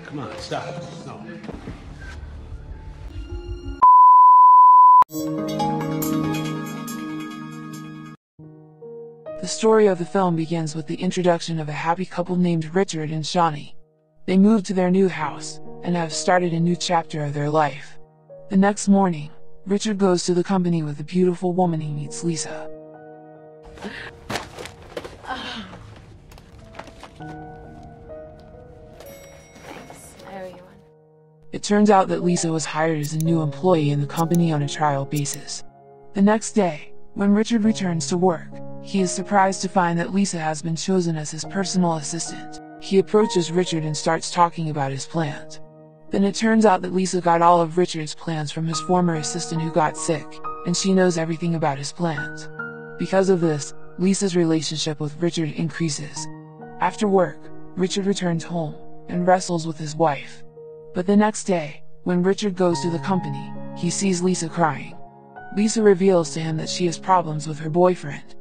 Come on, stop. No. The story of the film begins with the introduction of a happy couple named Richard and Shawnee. They move to their new house and have started a new chapter of their life. The next morning, Richard goes to the company with the beautiful woman he meets, Lisa. Thanks. I owe you one. It turns out that Lisa was hired as a new employee in the company on a trial basis. The next day, when Richard returns to work, he is surprised to find that Lisa has been chosen as his personal assistant. He approaches Richard and starts talking about his plans. Then it turns out that Lisa got all of Richard's plans from his former assistant who got sick, and she knows everything about his plans. Because of this, Lisa's relationship with Richard increases. After work, Richard returns home and wrestles with his wife. But the next day, when Richard goes to the company, he sees Lisa crying. Lisa reveals to him that she has problems with her boyfriend.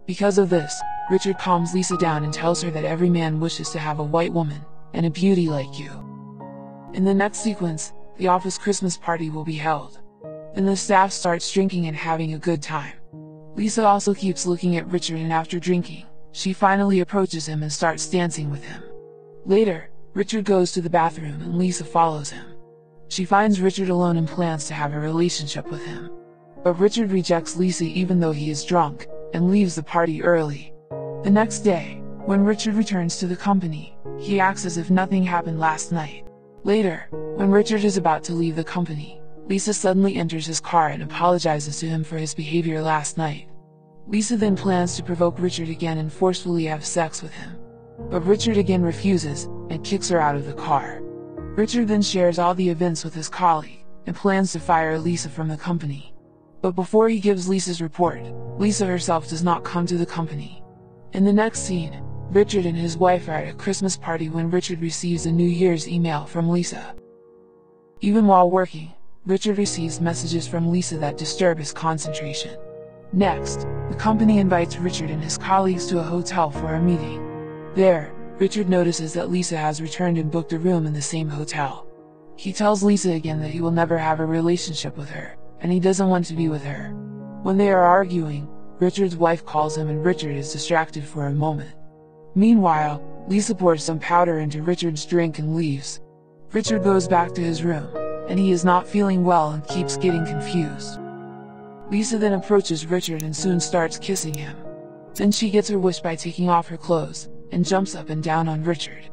Because of this, Richard calms Lisa down and tells her that every man wishes to have a white woman and a beauty like you. In the next sequence, the office Christmas party will be held. Then the staff starts drinking and having a good time. Lisa also keeps looking at Richard, and after drinking, she finally approaches him and starts dancing with him. Later, Richard goes to the bathroom and Lisa follows him. She finds Richard alone and plans to have a relationship with him. But Richard rejects Lisa even though he is drunk, and leaves the party early. The next day, when Richard returns to the company, he acts as if nothing happened last night. Later, when Richard is about to leave the company, Lisa suddenly enters his car and apologizes to him for his behavior last night. Lisa then plans to provoke Richard again and forcefully have sex with him. But Richard again refuses and kicks her out of the car. Richard then shares all the events with his colleague and plans to fire Lisa from the company. But before he gives Lisa's report, Lisa herself does not come to the company. In the next scene, Richard and his wife are at a Christmas party when Richard receives a New Year's email from Lisa. Even while working, Richard receives messages from Lisa that disturb his concentration. Next, the company invites Richard and his colleagues to a hotel for a meeting. There, Richard notices that Lisa has returned and booked a room in the same hotel. He tells Lisa again that he will never have a relationship with her, and he doesn't want to be with her. When they are arguing, Richard's wife calls him and Richard is distracted for a moment. Meanwhile, Lisa pours some powder into Richard's drink and leaves. Richard goes back to his room, and he is not feeling well and keeps getting confused. Lisa then approaches Richard and soon starts kissing him. Then she gets her wish by taking off her clothes, and jumps up and down on Richard.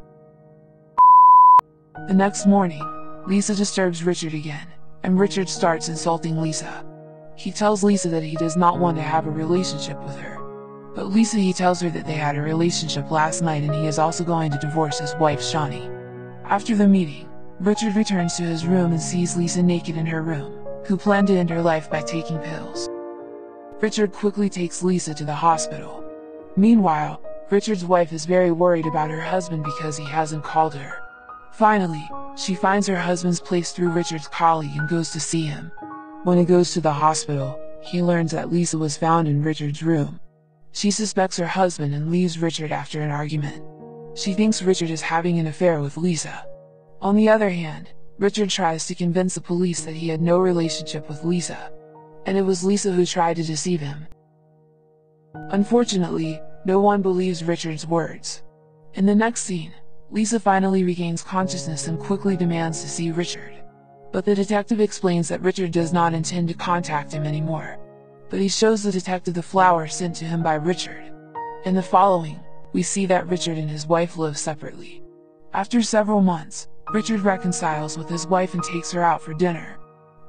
The next morning, Lisa disturbs Richard again, and Richard starts insulting Lisa. He tells Lisa that he does not want to have a relationship with her. But he tells her that they had a relationship last night and he is also going to divorce his wife Shawnee. After the meeting, Richard returns to his room and sees Lisa naked in her room, who planned to end her life by taking pills. Richard quickly takes Lisa to the hospital. Meanwhile, Richard's wife is very worried about her husband because he hasn't called her. Finally, she finds her husband's place through Richard's colleague and goes to see him. When he goes to the hospital, he learns that Lisa was found in Richard's room. She suspects her husband and leaves Richard after an argument. She thinks Richard is having an affair with Lisa. On the other hand, Richard tries to convince the police that he had no relationship with Lisa, and it was Lisa who tried to deceive him. Unfortunately, no one believes Richard's words. In the next scene, Lisa finally regains consciousness and quickly demands to see Richard. But the detective explains that Richard does not intend to contact him anymore. But he shows the detective the flower sent to him by Richard. In the following, we see that Richard and his wife live separately. After several months, Richard reconciles with his wife and takes her out for dinner.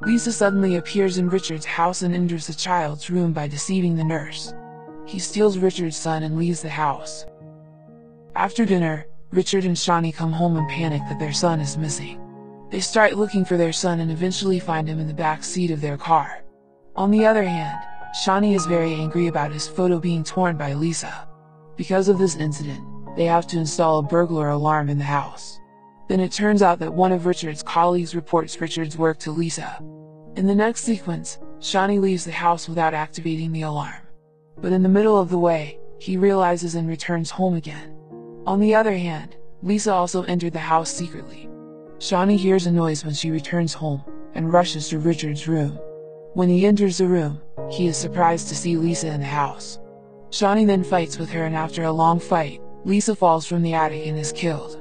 Lisa suddenly appears in Richard's house and enters the child's room by deceiving the nurse. He steals Richard's son and leaves the house. After dinner, Richard and Shawnee come home and panic that their son is missing. They start looking for their son and eventually find him in the back seat of their car. On the other hand, Shawnee is very angry about his photo being torn by Lisa. Because of this incident, they have to install a burglar alarm in the house. Then it turns out that one of Richard's colleagues reports Richard's work to Lisa. In the next sequence, Shawnee leaves the house without activating the alarm. But in the middle of the way, he realizes and returns home again. On the other hand, Lisa also entered the house secretly. Shawnee hears a noise when she returns home and rushes to Richard's room. When he enters the room, he is surprised to see Lisa in the house. Shawnee then fights with her, and after a long fight, Lisa falls from the attic and is killed.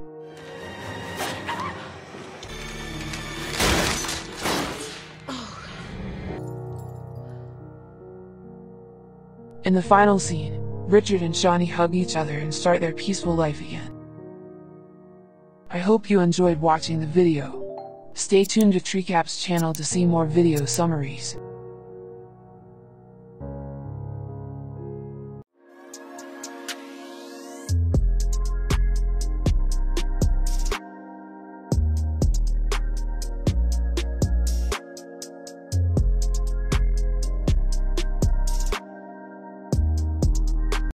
In the final scene, Richard and Shawnee hug each other and start their peaceful life again. I hope you enjoyed watching the video. Stay tuned to KTrecaps channel to see more video summaries.